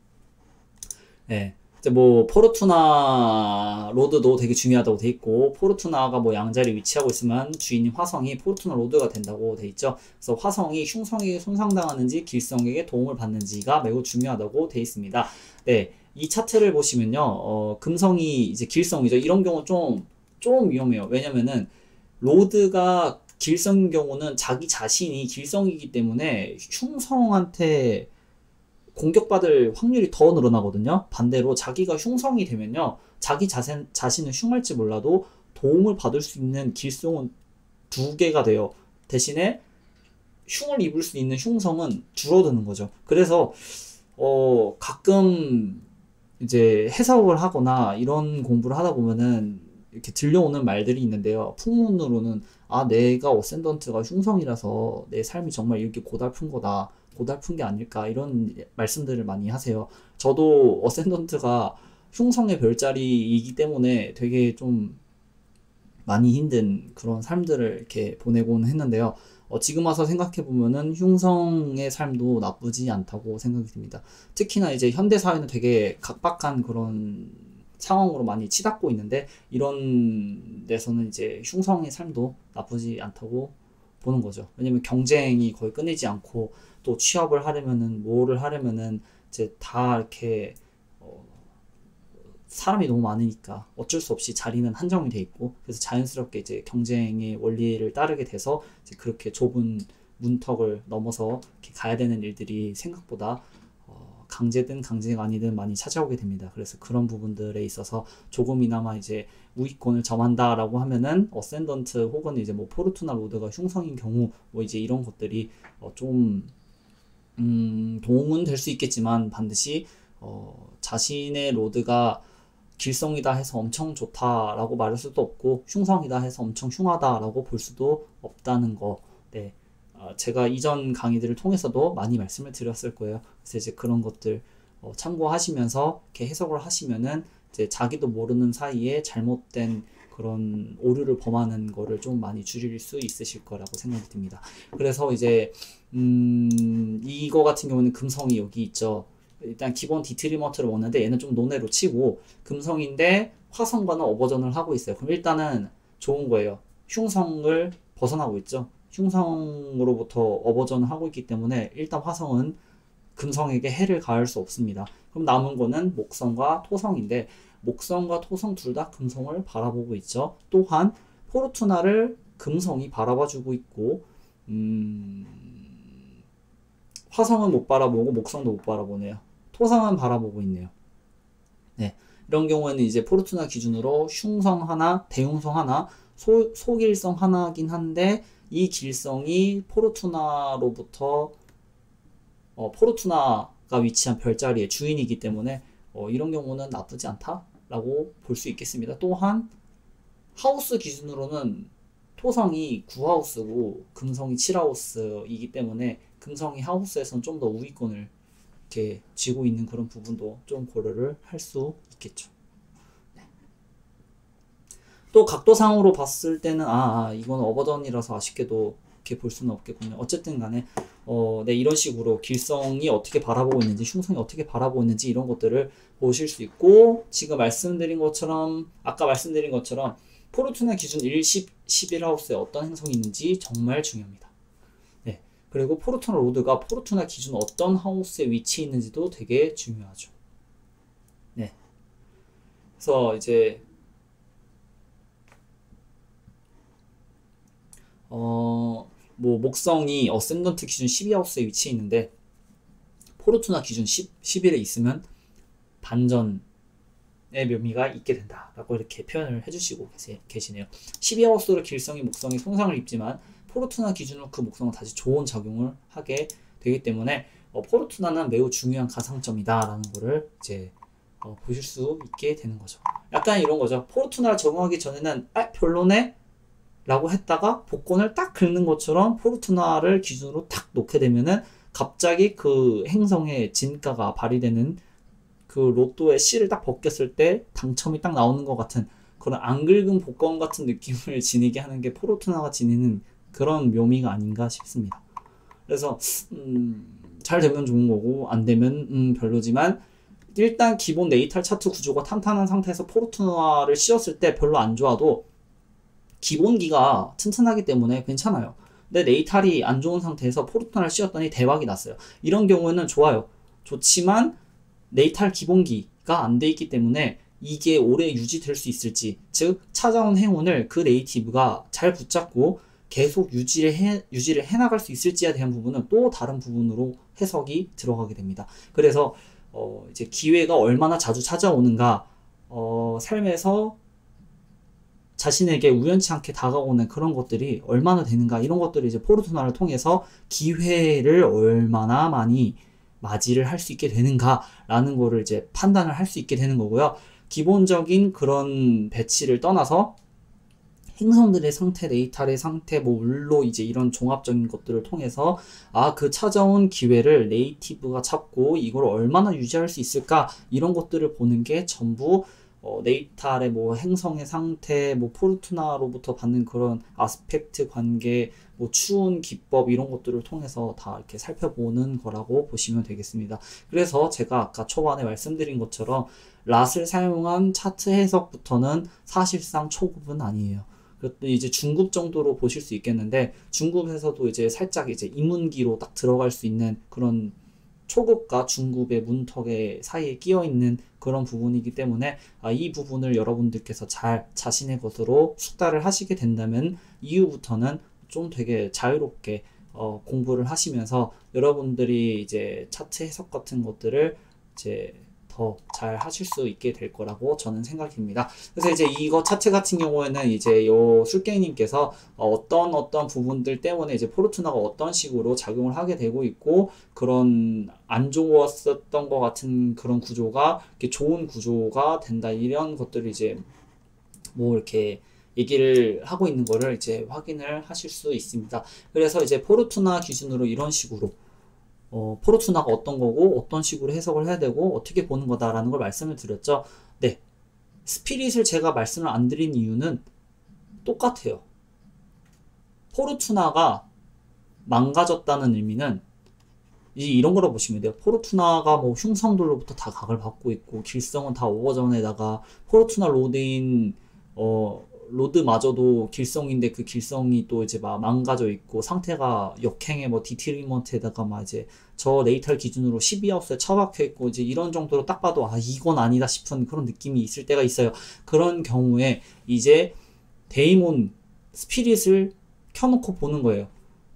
예, 이제 뭐 포르투나 로드도 되게 중요하다고 돼 있고, 포르투나가 뭐 양자리에 위치하고 있으면 주인인 화성이 포르투나 로드가 된다고 돼 있죠. 그래서 화성이 흉성에게 손상당하는지 길성에게 도움을 받는지가 매우 중요하다고 돼 있습니다. 네, 이 차트를 보시면요, 금성이 이제 길성이죠. 이런 경우 좀 위험해요. 왜냐면은 로드가 길성인 경우는 자기 자신이 길성이기 때문에 흉성한테 공격받을 확률이 더 늘어나거든요. 반대로 자기가 흉성이 되면요, 자기 자신은 흉할지 몰라도 도움을 받을 수 있는 길성은 두 개가 돼요. 대신에 흉을 입을 수 있는 흉성은 줄어드는 거죠. 그래서 가끔 이제 해석을 하거나 이런 공부를 하다 보면은 이렇게 들려오는 말들이 있는데요. 풍문으로는 아, 내가 어센던트가 흉성이라서 내 삶이 정말 이렇게 고달픈 거다, 고달픈 게 아닐까, 이런 말씀들을 많이 하세요. 저도 어센던트가 흉성의 별자리이기 때문에 되게 좀 많이 힘든 그런 삶들을 이렇게 보내곤 했는데요. 지금 와서 생각해 보면은 흉성의 삶도 나쁘지 않다고 생각이 듭니다. 특히나 이제 현대 사회는 되게 각박한 그런 상황으로 많이 치닫고 있는데, 이런 데서는 이제 흉성의 삶도 나쁘지 않다고 보는 거죠. 왜냐면 경쟁이 거의 끊이지 않고, 또 취업을 하려면은 뭐를 하려면은 이제 다 이렇게 사람이 너무 많으니까 어쩔 수 없이 자리는 한정이 돼 있고, 그래서 자연스럽게 이제 경쟁의 원리를 따르게 돼서 이제 그렇게 좁은 문턱을 넘어서 이렇게 가야 되는 일들이 생각보다 강제든 강제가 아니든 많이 찾아오게 됩니다. 그래서 그런 부분들에 있어서 조금이나마 이제 우위권을 점한다라고 하면은 어센던트 혹은 이제 뭐 포르투나 로드가 흉성인 경우 뭐 이제 이런 것들이 좀 도움은 될 수 있겠지만, 반드시 자신의 로드가 길성이다 해서 엄청 좋다라고 말할 수도 없고, 흉성이다 해서 엄청 흉하다라고 볼 수도 없다는 거. 네. 제가 이전 강의들을 통해서도 많이 말씀을 드렸을 거예요. 그래서 이제 그런 것들 참고하시면서 이렇게 해석을 하시면은 이제 자기도 모르는 사이에 잘못된 그런 오류를 범하는 거를 좀 많이 줄일 수 있으실 거라고 생각이 듭니다. 그래서 이제 이거 같은 경우는 금성이 여기 있죠. 일단 기본 디트리먼트를 먹는데 얘는 좀 논외로 치고 금성인데 화성과는 어버전을 하고 있어요. 그럼 일단은 좋은 거예요. 흉성을 벗어나고 있죠. 흉성으로부터 어버전을 하고 있기 때문에 일단 화성은 금성에게 해를 가할 수 없습니다. 그럼 남은 거는 목성과 토성인데, 목성과 토성 둘 다 금성을 바라보고 있죠. 또한 포르투나를 금성이 바라봐주고 있고, 화성은 못 바라보고 목성도 못 바라보네요. 토성은 바라보고 있네요. 네, 이런 경우에는 이제 포르투나 기준으로 흉성 하나, 대흉성 하나, 소길성 하나긴 한데, 이 길성이 포르투나로부터 포르투나가 위치한 별자리의 주인이기 때문에 이런 경우는 나쁘지 않다라고 볼 수 있겠습니다. 또한 하우스 기준으로는 토성이 9하우스고 금성이 7하우스이기 때문에 금성이 하우스에서는 좀 더 우위권을 이렇게 쥐고 있는 그런 부분도 좀 고려를 할 수 있겠죠. 또 각도상으로 봤을 때는 이건 어버전이라서 아쉽게도 이렇게 볼 수는 없겠군요. 어쨌든 간에 네, 이런 식으로 길성이 어떻게 바라보고 있는지, 흉성이 어떻게 바라보고 있는지 이런 것들을 보실 수 있고, 지금 말씀드린 것처럼, 아까 말씀드린 것처럼 포르투나 기준 1, 10, 11하우스에 어떤 행성이 있는지 정말 중요합니다. 네, 그리고 포르투나 로드가 포르투나 기준 어떤 하우스에 위치해 있는지도 되게 중요하죠. 네, 그래서 이제 뭐 목성이 어센던트 기준 12하우스에 위치해 있는데 포르투나 기준 11에 있으면 반전의 묘미가 있게 된다라고 이렇게 표현을 해주시고 계시네요. 12하우스로 길성이 목성이 손상을 입지만 포르투나 기준으로 그 목성은 다시 좋은 작용을 하게 되기 때문에 포르투나는 매우 중요한 가상점이다라는 거를 이제 보실 수 있게 되는 거죠. 약간 이런 거죠. 포르투나를 적용하기 전에는 별로네? 라고 했다가 복권을 딱 긁는 것처럼 포르투나를 기준으로 딱 놓게 되면은 갑자기 그 행성의 진가가 발휘되는 그 로또의 씨를 딱 벗겼을 때 당첨이 딱 나오는 것 같은 그런 안 긁은 복권 같은 느낌을 지니게 하는 게 포르투나가 지니는 그런 묘미가 아닌가 싶습니다. 그래서 잘 되면 좋은 거고 안 되면 별로지만 일단 기본 네이탈 차트 구조가 탄탄한 상태에서 포르투나를 씌웠을 때 별로 안 좋아도 기본기가 튼튼하기 때문에 괜찮아요. 근데 네이탈이 안 좋은 상태에서 포르투나를 씌웠더니 대박이 났어요. 이런 경우에는 좋아요. 좋지만 네이탈 기본기가 안 돼 있기 때문에 이게 오래 유지될 수 있을지, 즉 찾아온 행운을 그 네이티브가 잘 붙잡고 계속 유지를 해나갈 수 있을지에 대한 부분은 또 다른 부분으로 해석이 들어가게 됩니다. 그래서 이제 기회가 얼마나 자주 찾아오는가, 삶에서 자신에게 우연치 않게 다가오는 그런 것들이 얼마나 되는가, 이런 것들이 이제 포르투나를 통해서 기회를 얼마나 많이 맞이를 할 수 있게 되는가라는 거를 이제 판단을 할 수 있게 되는 거고요. 기본적인 그런 배치를 떠나서 행성들의 상태, 네이탈의 상태, 울로 이제 이런 종합적인 것들을 통해서 그 찾아온 기회를 네이티브가 잡고 이걸 얼마나 유지할 수 있을까, 이런 것들을 보는 게 전부 네이탈의 행성의 상태, 포르투나로부터 받는 그런 아스펙트 관계, 추운 기법, 이런 것들을 통해서 다 이렇게 살펴보는 거라고 보시면 되겠습니다. 그래서 제가 아까 초반에 말씀드린 것처럼 랏을 사용한 차트 해석부터는 사실상 초급은 아니에요. 이제 중급 정도로 보실 수 있겠는데, 중급에서도 이제 살짝 이제 이문기로 딱 들어갈 수 있는 그런 초급과 중급의 문턱의 사이에 끼어 있는 그런 부분이기 때문에 이 부분을 여러분들께서 잘 자신의 것으로 숙달을 하시게 된다면 이후부터는 좀 되게 자유롭게 공부를 하시면서 여러분들이 이제 차트 해석 같은 것들을 이제 더 잘 하실 수 있게 될 거라고 저는 생각입니다. 그래서 이제 이거 차트 같은 경우에는 이제 요 술갱이님께서 어떤 부분들 때문에 이제 포르투나가 어떤 식으로 작용을 하게 되고 있고, 그런 안 좋았었던 것 같은 그런 구조가 이렇게 좋은 구조가 된다, 이런 것들을 이제 이렇게 얘기를 하고 있는 거를 이제 확인을 하실 수 있습니다. 그래서 이제 포르투나 기준으로 이런 식으로 포르투나가 어떤 거고 어떤 식으로 해석을 해야 되고 어떻게 보는 거다라는 걸 말씀을 드렸죠. 네, 스피릿을 제가 말씀을 안 드린 이유는 똑같아요. 포르투나가 망가졌다는 의미는 이런 거로 보시면 돼요. 포르투나가 흉성들로부터 다 각을 받고 있고, 길성은 다 오버전에다가 포르투나 로드인 로드마저도 길성인데 그 길성이 또 이제 망가져 있고 상태가 역행의 디트리먼트에다가 이제 저 네이탈 기준으로 12하우스에 처박혀 있고, 이제 이런 정도로 딱 봐도 이건 아니다 싶은 그런 느낌이 있을 때가 있어요. 그런 경우에 이제 데이몬 스피릿을 켜놓고 보는 거예요.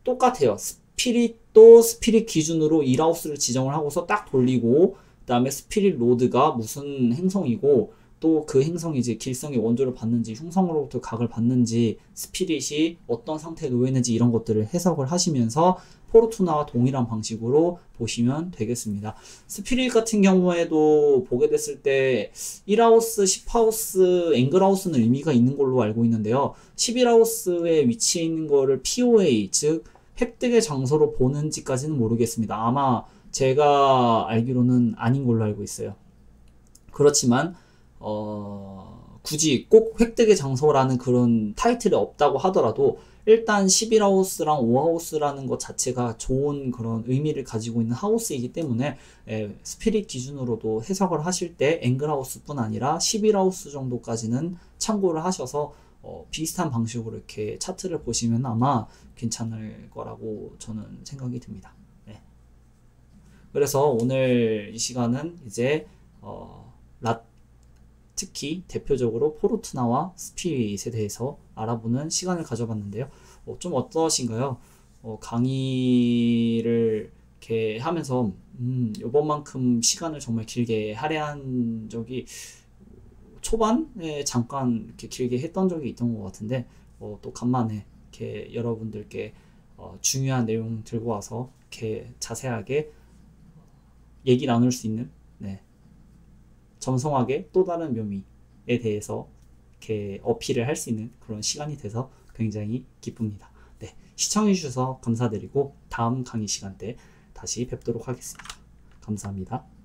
똑같아요. 스피릿도 스피릿 기준으로 1하우스를 지정을 하고서 딱 돌리고, 그 다음에 스피릿 로드가 무슨 행성이고, 또 그 행성이 이제 길성이 원조를 받는지 흉성으로부터 각을 받는지 스피릿이 어떤 상태에 놓여 있는지 이런 것들을 해석을 하시면서 포르투나와 동일한 방식으로 보시면 되겠습니다. 스피릿 같은 경우에도 보게 됐을 때 1하우스, 10하우스, 앵글하우스는 의미가 있는 걸로 알고 있는데요. 11하우스에 위치해 있는 거를 POA, 즉 획득의 장소로 보는지까지는 모르겠습니다. 아마 제가 알기로는 아닌 걸로 알고 있어요. 그렇지만 굳이 꼭 획득의 장소라는 그런 타이틀이 없다고 하더라도 일단 11하우스랑 5하우스라는 것 자체가 좋은 그런 의미를 가지고 있는 하우스이기 때문에 스피릿 기준으로도 해석을 하실 때 앵글하우스뿐 아니라 11하우스 정도까지는 참고를 하셔서 비슷한 방식으로 이렇게 차트를 보시면 아마 괜찮을 거라고 저는 생각이 듭니다. 네. 그래서 오늘 이 시간은 이제 특히 대표적으로 포르투나와 스피릿에 대해서 알아보는 시간을 가져봤는데요. 좀 어떠신가요? 강의를 이렇게 하면서 요번만큼 시간을 정말 길게 할애한 적이 초반에 잠깐 이렇게 길게 했던 적이 있던 것 같은데 또 간만에 이렇게 여러분들께 중요한 내용 들고 와서 이렇게 자세하게 얘기 나눌 수 있는 네, 점성하게 또 다른 묘미에 대해서 이렇게 어필을 할 수 있는 그런 시간이 돼서 굉장히 기쁩니다. 네, 시청해주셔서 감사드리고 다음 강의 시간 때 다시 뵙도록 하겠습니다. 감사합니다.